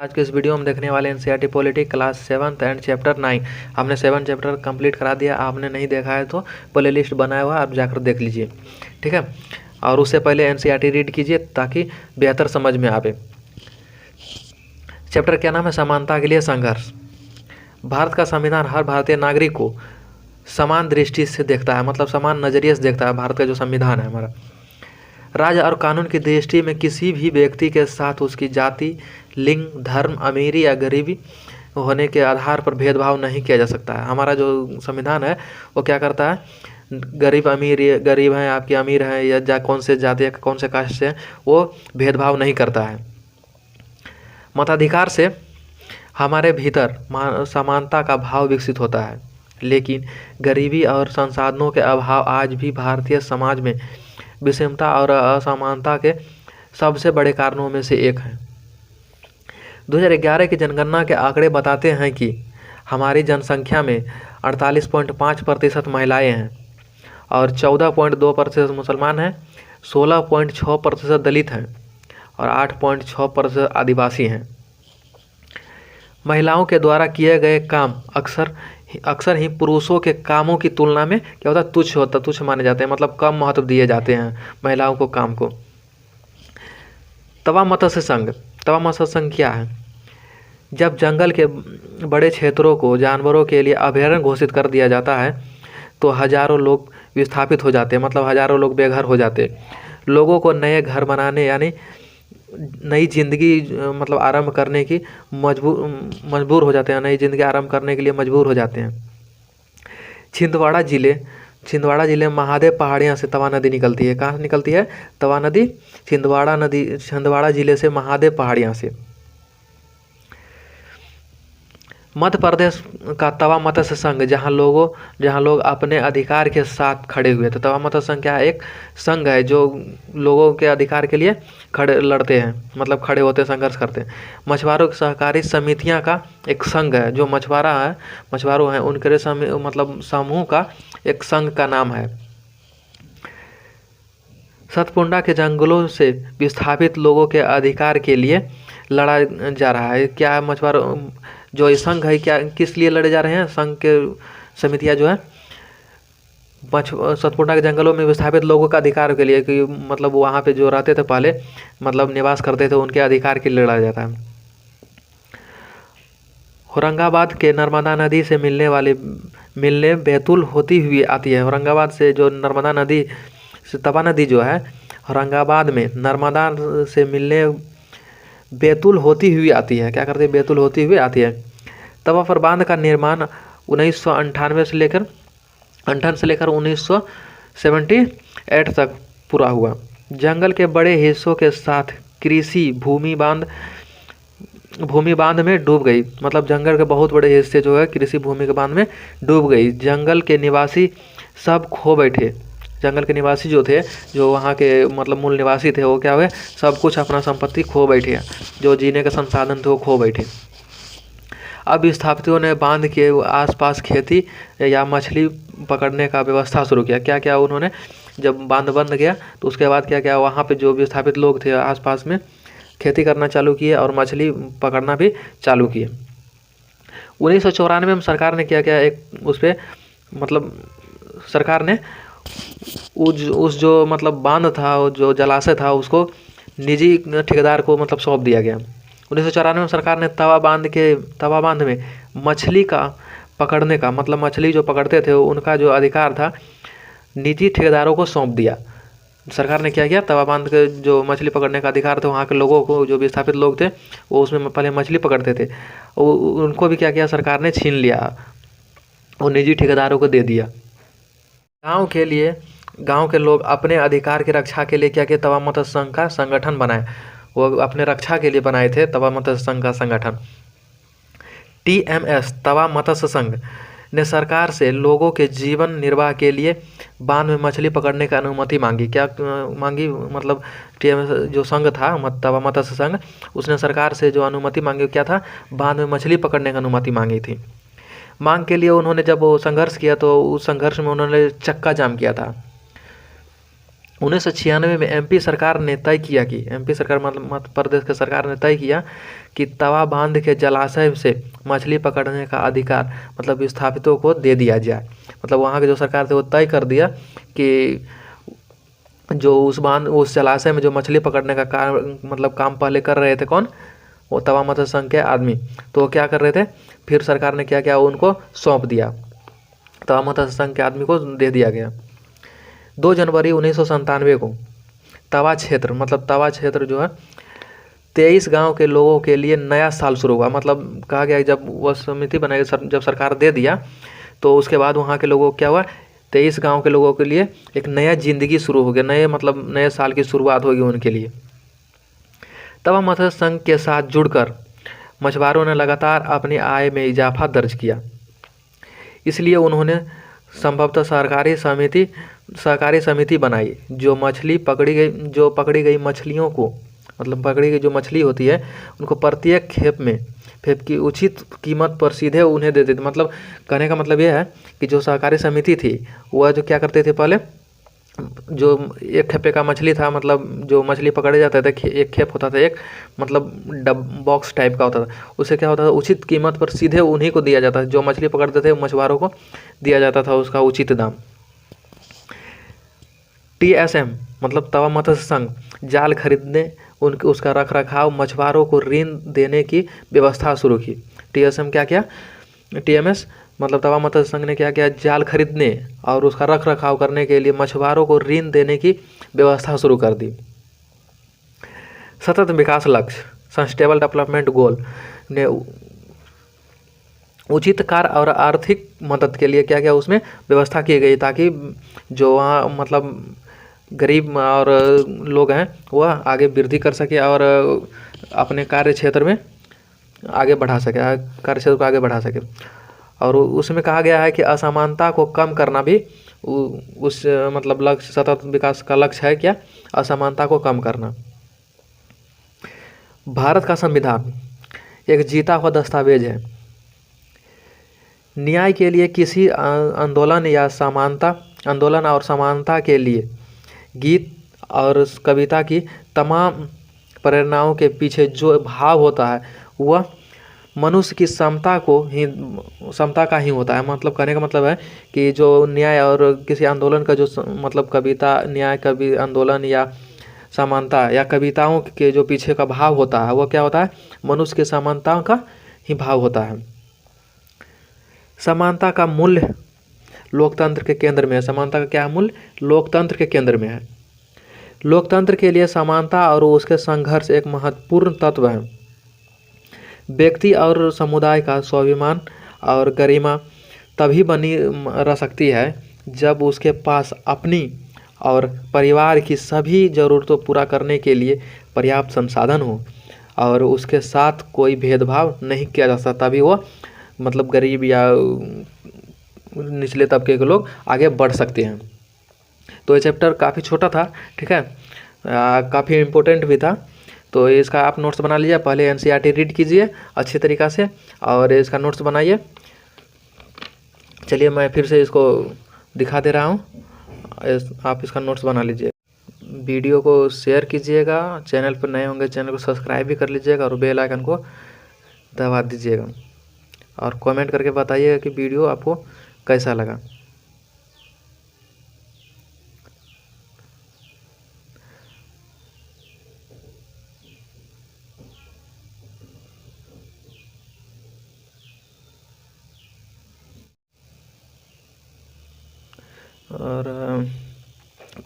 आज के इस वीडियो में देखने वाले NCERT polity class 7th and chapter 9। हमने 7 चैप्टर कंप्लीट करा दिया। आपने नहीं देखा है तो प्ले लिस्ट बनाया हुआ आप जाकर देख लीजिए, ठीक है। और उससे पहले एनसीईआरटी रीड कीजिए ताकि बेहतर समझ में आवे। चैप्टर क्या नाम है? समानता के लिए संघर्ष। भारत का संविधान हर भारतीय नागरिक को समान दृष्टि से देखता है, मतलब समान नज़रिए से देखता है। भारत का जो संविधान है हमारा, राज्य और कानून की दृष्टि में किसी भी व्यक्ति के साथ उसकी जाति, लिंग, धर्म, अमीरी या गरीबी होने के आधार पर भेदभाव नहीं किया जा सकता है। हमारा जो संविधान है वो क्या करता है? गरीब अमीर, गरीब हैं आपकी, अमीर हैं या कौन से जाति या कौन से कास्ट से, वो भेदभाव नहीं करता है। मताधिकार से हमारे भीतर समानता का भाव विकसित होता है, लेकिन गरीबी और संसाधनों के अभाव आज भी भारतीय समाज में विषमता और असमानता के सबसे बड़े कारणों में से एक है। 2011 की जनगणना के आंकड़े बताते हैं कि हमारी जनसंख्या में 48.5% महिलाएं हैं और 14.2% मुसलमान हैं, 16.6% दलित हैं और 8.6% आदिवासी हैं। महिलाओं के द्वारा किए गए काम अक्सर ही पुरुषों के कामों की तुलना में क्या होता है? तुच्छ माने जाते हैं, मतलब कम महत्व दिए जाते हैं महिलाओं को काम को। तवा मत्स्य संघ क्या है? जब जंगल के बड़े क्षेत्रों को जानवरों के लिए अभयारण्य घोषित कर दिया जाता है तो हजारों लोग विस्थापित हो जाते हैं, मतलब हजारों लोग बेघर हो जाते हैं। लोगों को नए घर बनाने यानी नई जिंदगी मतलब आरंभ करने की मजबूर हो जाते हैं, नई जिंदगी आरंभ करने के लिए मजबूर हो जाते हैं। छिंदवाड़ा जिले में महादेव पहाड़ियाँ से तवा नदी निकलती है। कहाँ से निकलती है तवा नदी? छिंदवाड़ा जिले से महादेव पहाड़ियाँ से। मध्य प्रदेश का तवा मत्स्य संघ जहाँ लोग अपने अधिकार के साथ खड़े हुए थे। तवा मत्स्य संघ क्या है? एक संघ है जो लोगों के अधिकार के लिए लड़ते हैं, मतलब खड़े होते हैं, संघर्ष करते हैं। मछुआरों की सहकारी समितियां का एक संघ है, जो मछुआरों हैं उनके मतलब समूह का एक संघ का नाम है। सतपुड़ा के जंगलों से विस्थापित लोगों के अधिकार के लिए लड़ा जा रहा है। क्या मछुआरों जो ये संघ है, क्या किस लिए लड़े जा रहे हैं? संघ के समितियां जो है सतपुड़ा के जंगलों में विस्थापित लोगों का अधिकार के लिए, कि मतलब वहाँ पे जो रहते थे पहले, मतलब निवास करते थे, उनके अधिकार के लिए लड़ा जाता है। औरंगाबाद के नर्मदा नदी से मिलने बैतूल होती हुई आती है। औरंगाबाद से जो नर्मदा नदी से तवा नदी जो है औरंगाबाद में नर्मदा से मिलने बैतूल होती हुई आती है। क्या करती है? बैतूल होती हुई आती है। तवा पर बांध का निर्माण 1998 से लेकर 1978 तक पूरा हुआ। जंगल के बड़े हिस्सों के साथ कृषि भूमि बांध में डूब गई, मतलब जंगल के बहुत बड़े हिस्से जो है कृषि भूमि के बांध में डूब गई। जंगल के निवासी सब खो बैठे। जंगल के निवासी जो थे, जो वहाँ के मतलब मूल निवासी थे, वो क्या हुए? सब कुछ अपना संपत्ति खो बैठे, जो जीने के संसाधन थे वो खो बैठे। अब विस्थापितों ने बांध के आसपास खेती या मछली पकड़ने का व्यवस्था शुरू किया। क्या क्या उन्होंने, जब बांध बंद गया तो उसके बाद क्या क्या वहाँ पे जो विस्थापित लोग थे आसपास में खेती करना चालू किए और मछली पकड़ना भी चालू किए। 1994 में सरकार ने क्या क्या एक उस पर मतलब सरकार ने उस जो मतलब बांध था, जो जलाशय था, उसको निजी ठेकेदार को मतलब सौंप दिया गया। 1994 में सरकार ने तवा बांध में मछली का पकड़ने का, मतलब मछली जो पकड़ते थे उनका जो अधिकार था, निजी ठेकेदारों को सौंप दिया। सरकार ने क्या किया? तवा बांध के जो मछली पकड़ने का अधिकार था, वहाँ के लोगों को, जो विस्थापित लोग थे वो उसमें पहले मछली पकड़ते थे, उनको भी क्या किया? सरकार ने छीन लिया और निजी ठेकेदारों को दे दिया। गांव के लोग अपने अधिकार की रक्षा के लिए क्या किया? तवा मत्स्य संघ का संगठन बनाए। वो अपने रक्षा के लिए बनाए थे तवा मत्स्य संघ का संगठन। TMS तवा मत्स्य संघ ने सरकार से लोगों के जीवन निर्वाह के लिए बांध में मछली पकड़ने की अनुमति मांगी। क्या मांगी? मतलब TMS जो संघ था, तवा मत्स्य संघ, उसने सरकार से जो अनुमति मांगी क्या था? बांध में मछली पकड़ने की अनुमति मांगी थी। मांग के लिए उन्होंने जब वो संघर्ष किया तो उस संघर्ष में उन्होंने चक्का जाम किया था। 1996 में एमपी सरकार ने तय किया कि एमपी सरकार मतलब मध्य प्रदेश की सरकार ने तय किया कि तवा बांध के जलाशय से मछली पकड़ने का अधिकार मतलब विस्थापितों को दे दिया जाए। मतलब वहाँ की जो सरकार थी वो तय कर दिया कि जो उस जलाशय में जो मछली पकड़ने का काम पहले कर रहे थे कौन, वो तवा मत्स्य संघ के आदमी, तो वो क्या कर रहे थे, फिर सरकार ने क्या किया, उनको सौंप दिया, तवा मत्स्य संघ के आदमी को दे दिया गया। 2 जनवरी 1997 को तवा क्षेत्र जो है 23 गांव के लोगों के लिए नया साल शुरू हुआ। मतलब कहा गया जब वह समिति बनाई, जब सरकार दे दिया तो उसके बाद वहाँ के लोगों को क्या हुआ, 23 गांव के लोगों के लिए एक नया ज़िंदगी शुरू हो गया, नए साल की शुरुआत होगी उनके लिए। तवा मत्स्य संघ के साथ जुड़कर मछुआरों ने लगातार अपनी आय में इजाफा दर्ज किया, इसलिए उन्होंने संभवतः सहकारी समिति बनाई जो पकड़ी गई मछलियों को, मतलब पकड़ी गई जो मछली होती है उनको प्रत्येक खेप की उचित कीमत पर सीधे उन्हें दे देते। मतलब कहने का मतलब यह है कि जो सहकारी समिति थी वह जो क्या करते थे, पहले जो एक खेपे का मछली था, मतलब जो मछली पकड़े जाते थे, एक खेप होता था, एक मतलब बॉक्स टाइप का होता था, उससे क्या होता था, उचित कीमत पर सीधे उन्हीं को दिया जाता था, जो मछली पकड़ते थे मछुआरों को दिया जाता था उसका उचित दाम। TSM मतलब तवा मत्स्य संघ जाल खरीदने, उसका रख रखाव, मछुआरों को ऋण देने की व्यवस्था शुरू की। TSM क्या किया, TMS मतलब तवा मत्स्य संघ ने क्या किया, जाल खरीदने और उसका रख रखाव करने के लिए मछुआरों को ऋण देने की व्यवस्था शुरू कर दी। सतत विकास लक्ष्य सस्टेनेबल डेवलपमेंट गोल ने उचित कार्य और आर्थिक मदद के लिए क्या क्या उसमें व्यवस्था की गई, ताकि जो वहाँ मतलब गरीब और लोग हैं वह आगे वृद्धि कर सके और अपने कार्य क्षेत्र में आगे बढ़ा सके, कार्य क्षेत्र को आगे बढ़ा सके। और उसमें कहा गया है कि असमानता को कम करना भी उस मतलब लक्ष्य, सतत विकास का लक्ष्य है क्या, असमानता को कम करना। भारत का संविधान एक जीता हुआ दस्तावेज है। न्याय के लिए किसी आंदोलन और समानता के लिए गीत और कविता की तमाम प्रेरणाओं के पीछे जो भाव होता है वह मनुष्य की समता का ही होता है। मतलब कहने का मतलब है कि जो न्याय और किसी आंदोलन का जो मतलब कविता, न्याय, कवि आंदोलन या समानता या कविताओं के जो पीछे का भाव होता है वह क्या होता है, मनुष्य की समानता का ही भाव होता है। समानता का मूल्य लोकतंत्र के केंद्र में है। समानता का क्या मूल्य, लोकतंत्र के केंद्र में है। लोकतंत्र के लिए समानता और उसके संघर्ष एक महत्वपूर्ण तत्व है। व्यक्ति और समुदाय का स्वाभिमान और गरिमा तभी बनी रह सकती है जब उसके पास अपनी और परिवार की सभी ज़रूरतों पूरा करने के लिए पर्याप्त संसाधन हो और उसके साथ कोई भेदभाव नहीं किया जा सकता, तभी वो मतलब गरीब या निचले तबके के लोग आगे बढ़ सकते हैं। तो ये चैप्टर काफ़ी छोटा था, ठीक है, काफ़ी इम्पोर्टेंट भी था। तो इसका आप नोट्स बना लीजिए, पहले NCERT रीड कीजिए अच्छी तरीक़ा से और इसका नोट्स बनाइए। चलिए मैं फिर से इसको दिखा दे रहा हूँ, आप इसका नोट्स बना लीजिए। वीडियो को शेयर कीजिएगा, चैनल पर नए होंगे चैनल को सब्सक्राइब भी कर लीजिएगा और बेल आइकन को दबा दीजिएगा और कमेंट करके बताइएगा कि वीडियो आपको कैसा लगा। और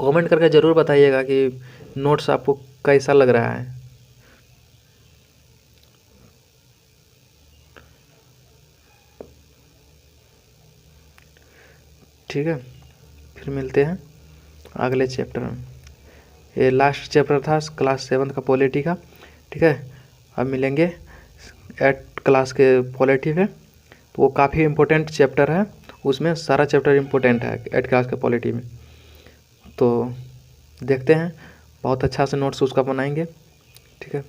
कमेंट करके ज़रूर बताइएगा कि नोट्स आपको कैसा लग रहा है। ठीक है, फिर मिलते हैं अगले चैप्टर में। ये लास्ट चैप्टर था क्लास 7 का पॉलिटी का, ठीक है। अब मिलेंगे 8 क्लास के पॉलिटी पे, तो वो काफ़ी इम्पोर्टेंट चैप्टर है, उसमें सारा चैप्टर इम्पोर्टेंट है 8 क्लास के पॉलिटी में। तो देखते हैं, बहुत अच्छा से नोट्स उसका बनाएंगे, ठीक है।